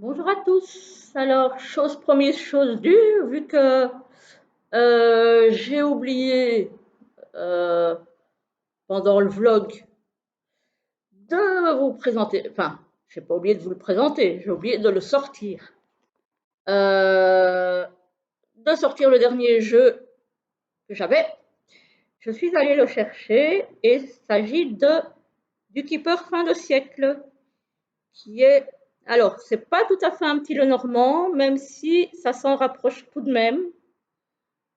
Bonjour à tous. Alors, chose promise, chose due, vu que j'ai oublié euh, pendant le vlog de vous présenter, enfin, j'ai pas oublié de vous le présenter, j'ai oublié de le sortir. Euh, de sortir le dernier jeu que j'avais. Je suis allée le chercher et il s'agit de du Keeper fin de siècle, qui est alors, c'est pas tout à fait un petit le normand, même si ça s'en rapproche tout de même.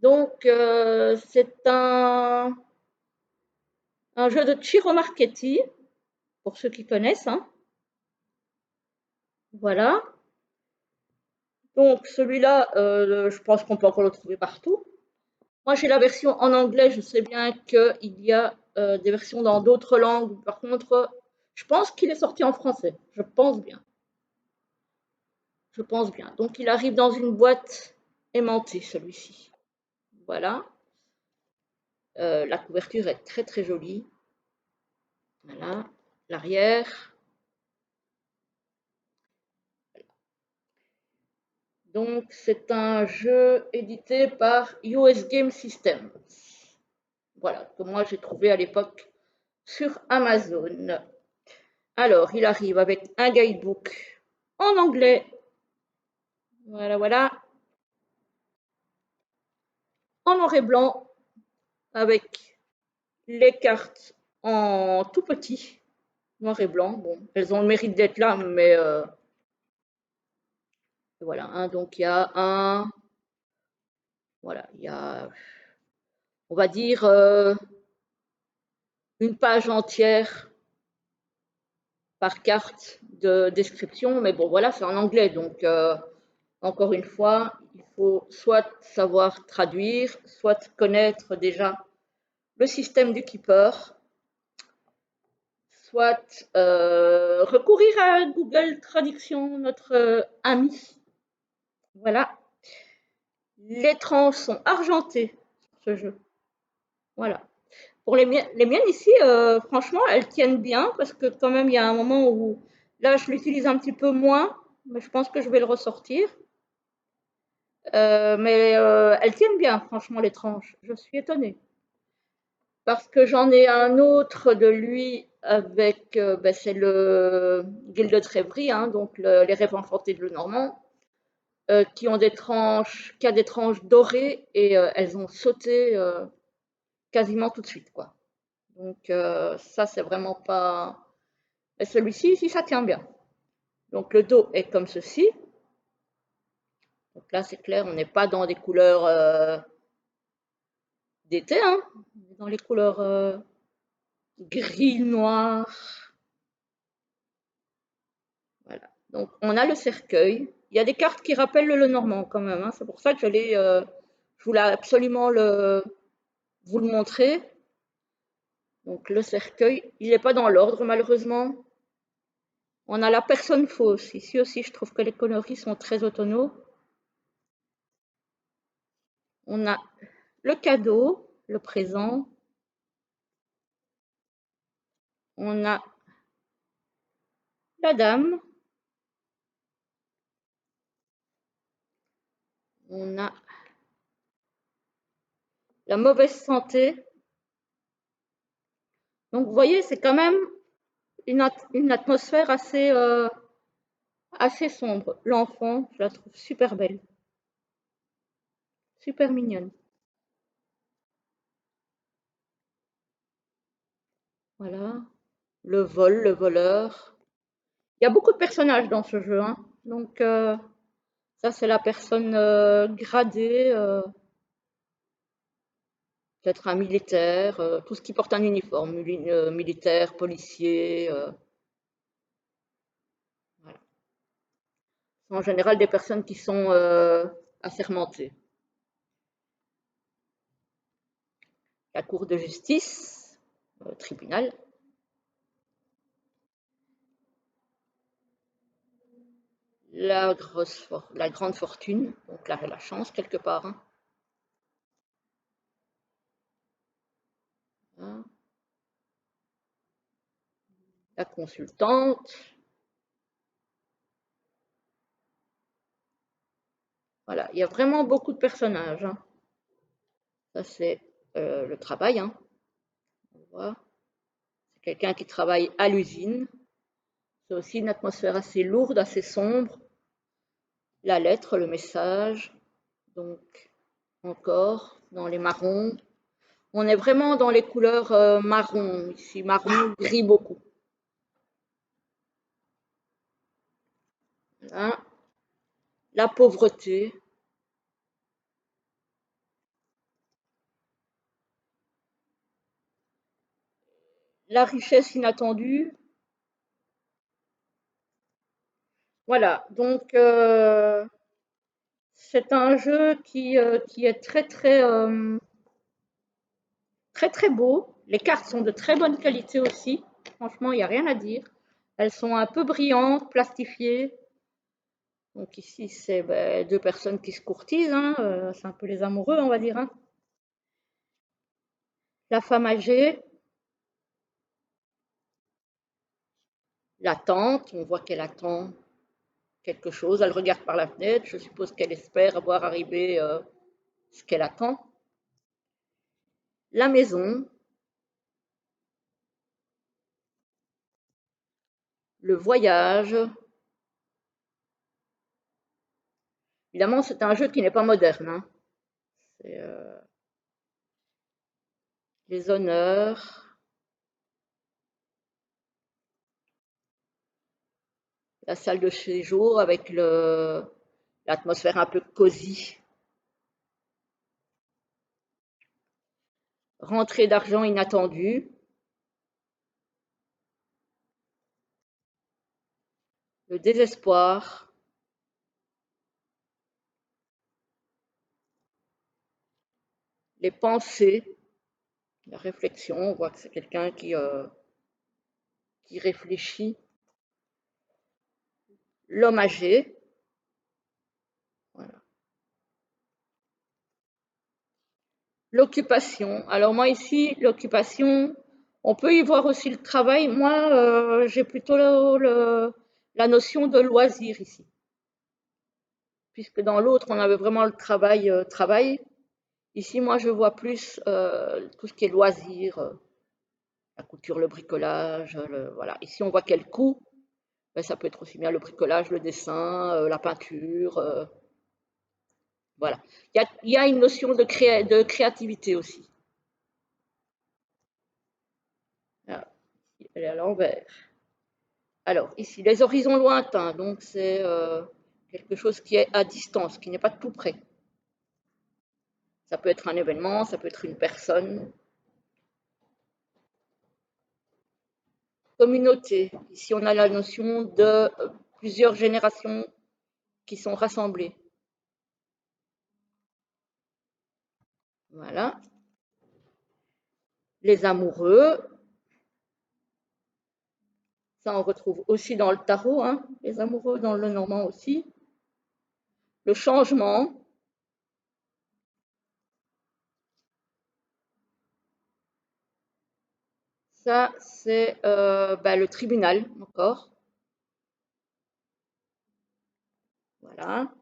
Donc, c'est un jeu de Ciro Marchetti, pour ceux qui connaissent, hein. Voilà. Donc, celui-là, je pense qu'on peut encore le trouver partout. Moi, j'ai la version en anglais. Je sais bien qu'il y a des versions dans d'autres langues. Par contre, je pense qu'il est sorti en français. Je pense bien. Je pense bien. Donc, il arrive dans une boîte aimantée, celui-ci. Voilà. La couverture est très très jolie. Voilà. L'arrière. Donc, c'est un jeu édité par US Game Systems. Voilà, que moi j'ai trouvé à l'époque sur Amazon. Alors, il arrive avec un guidebook en anglais. Voilà, voilà. En noir et blanc, avec les cartes en tout petit, noir et blanc. Bon, elles ont le mérite d'être là, mais voilà. Hein, donc, il y a voilà, il y a, on va dire, une page entière par carte de description, mais bon, voilà, c'est en anglais, donc encore une fois, il faut soit savoir traduire, soit connaître déjà le système du keeper, soit recourir à Google Traduction, notre ami. Voilà. Les tranches sont argentées sur ce jeu. Voilà. Pour les miennes ici, franchement, elles tiennent bien parce que quand même, il y a un moment où là, je l'utilise un petit peu moins, mais je pense que je vais le ressortir. Mais elles tiennent bien, franchement, les tranches. Je suis étonnée. Parce que j'en ai un autre de lui avec, ben, c'est le Guilde de Trévry, hein, donc les rêves enchantés de Lenormand, qui ont des tranches, qui a des tranches dorées et elles ont sauté quasiment tout de suite, quoi. Donc ça, c'est vraiment pas. Mais celui-ci, ici, ça tient bien. Donc le dos est comme ceci. Donc là, c'est clair, on n'est pas dans des couleurs d'été, hein. On est dans les couleurs gris, noir. Voilà. Donc on a le cercueil. Il y a des cartes qui rappellent le Lenormand quand même, hein. C'est pour ça que je voulais absolument vous le montrer. Donc le cercueil, il n'est pas dans l'ordre malheureusement. On a la personne fausse. Ici aussi, je trouve que les conneries sont très autonomes. On a le cadeau, le présent. On a la dame. On a la mauvaise santé. Donc vous voyez, c'est quand même une atmosphère assez sombre. L'enfant, je la trouve super belle, super mignonne. Voilà. Le vol, le voleur. Il y a beaucoup de personnages dans ce jeu, hein. Donc ça, c'est la personne gradée, peut-être un militaire, tout ce qui porte un uniforme, militaire, policier. Voilà. C'est en général des personnes qui sont assermentées. La cour de justice, tribunal. La grande fortune, donc la chance quelque part. Hein. Hein. La consultante, Voilà, il y a vraiment beaucoup de personnages, hein. Ça, c'est le travail, hein. On voit. C'est quelqu'un qui travaille à l'usine. C'est aussi une atmosphère assez lourde, assez sombre. La lettre, le message, donc encore dans les marrons. On est vraiment dans les couleurs marron, ici, marron, gris beaucoup. Voilà. La pauvreté, la richesse inattendue. Voilà, donc c'est un jeu qui est très très beau. Les cartes sont de très bonne qualité aussi. Franchement, il n'y a rien à dire. Elles sont un peu brillantes, plastifiées. Donc ici, c'est ben, deux personnes qui se courtisent, hein, c'est un peu les amoureux, on va dire, hein. La femme âgée, l'attente, on voit qu'elle attend quelque chose, elle regarde par la fenêtre, je suppose qu'elle espère voir arriver ce qu'elle attend. La maison, le voyage. Évidemment, c'est un jeu qui n'est pas moderne, hein. C'est les honneurs, la salle de séjour avec l'atmosphère un peu cosy. Rentrée d'argent inattendue, le désespoir, les pensées, la réflexion. On voit que c'est quelqu'un qui réfléchit. L'homme âgé, voilà. L'occupation. Alors moi ici, l'occupation, on peut y voir aussi le travail. Moi, j'ai plutôt la notion de loisir ici, puisque dans l'autre, on avait vraiment le travail, travail. Ici, moi, je vois plus tout ce qui est loisir, la couture, le bricolage, voilà. Ici, on voit quel coup. Ben, ça peut être aussi bien le bricolage, le dessin, la peinture, voilà. Il y a une notion de créativité aussi. Voilà. Elle est à l'envers. Alors, ici, les horizons lointains, donc c'est quelque chose qui est à distance, qui n'est pas tout près. Ça peut être un événement, ça peut être une personne. Communauté, ici on a la notion de plusieurs générations qui sont rassemblées. Voilà. Les amoureux, ça on retrouve aussi dans le tarot, hein, les amoureux dans le normand aussi. Le changement, ça c'est ben, le tribunal encore. Voilà.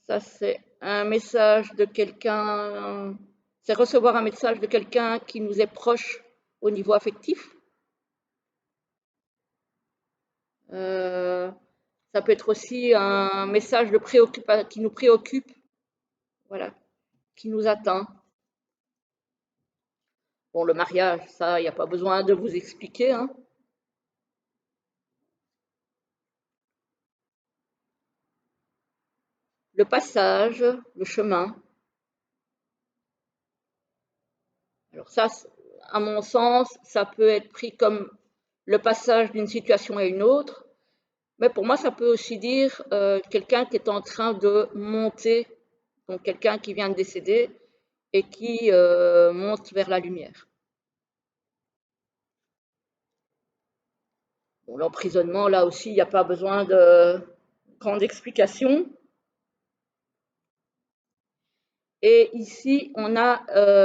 Ça, c'est un message de quelqu'un, c'est recevoir un message de quelqu'un qui nous est proche au niveau affectif. Euh, Ça peut être aussi un message qui nous préoccupe, voilà, qui nous atteint. Bon, le mariage, ça, il n'y a pas besoin de vous expliquer, hein. Le passage, le chemin. Alors ça, à mon sens, ça peut être pris comme le passage d'une situation à une autre, mais pour moi, ça peut aussi dire quelqu'un qui est en train de monter, donc quelqu'un qui vient de décéder et qui monte vers la lumière. Bon, l'emprisonnement, là aussi, il n'y a pas besoin de grande explication. Et ici, on a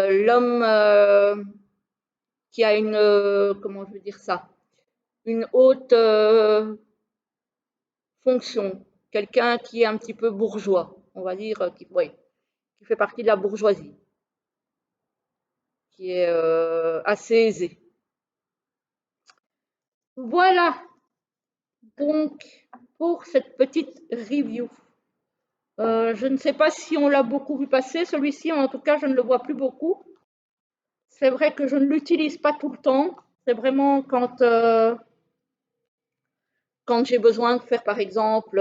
l'homme qui a comment je veux dire ça, une haute fonction. Quelqu'un qui est un petit peu bourgeois, on va dire, oui, qui fait partie de la bourgeoisie, qui est assez aisé. Voilà donc pour cette petite review. Je ne sais pas si on l'a beaucoup vu passer, celui-ci, en tout cas, je ne le vois plus beaucoup. C'est vrai que je ne l'utilise pas tout le temps. C'est vraiment quand j'ai besoin de faire, par exemple,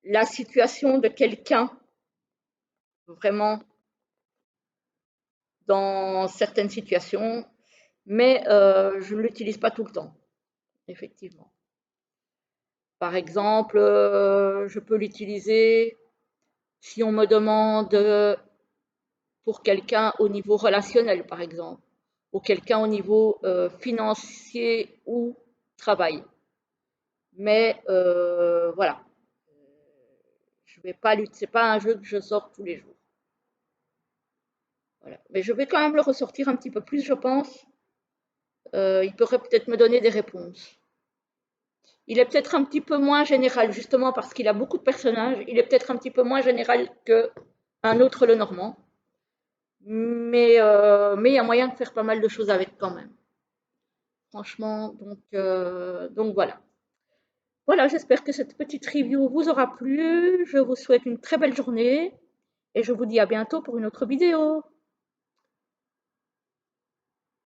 la situation de quelqu'un, vraiment dans certaines situations, mais je ne l'utilise pas tout le temps, effectivement. Par exemple, je peux l'utiliser si on me demande pour quelqu'un au niveau relationnel, par exemple, ou quelqu'un au niveau financier ou travail. Mais voilà, je vais pas lutter, c'est pas un jeu que je sors tous les jours. Voilà. Mais je vais quand même le ressortir un petit peu plus, je pense. Il pourrait peut-être me donner des réponses. Il est peut-être un petit peu moins général, justement parce qu'il a beaucoup de personnages. Il est peut-être un petit peu moins général qu'un autre le Normand. Mais il y a moyen de faire pas mal de choses avec quand même. Franchement, donc voilà. Voilà, j'espère que cette petite review vous aura plu. Je vous souhaite une très belle journée et je vous dis à bientôt pour une autre vidéo.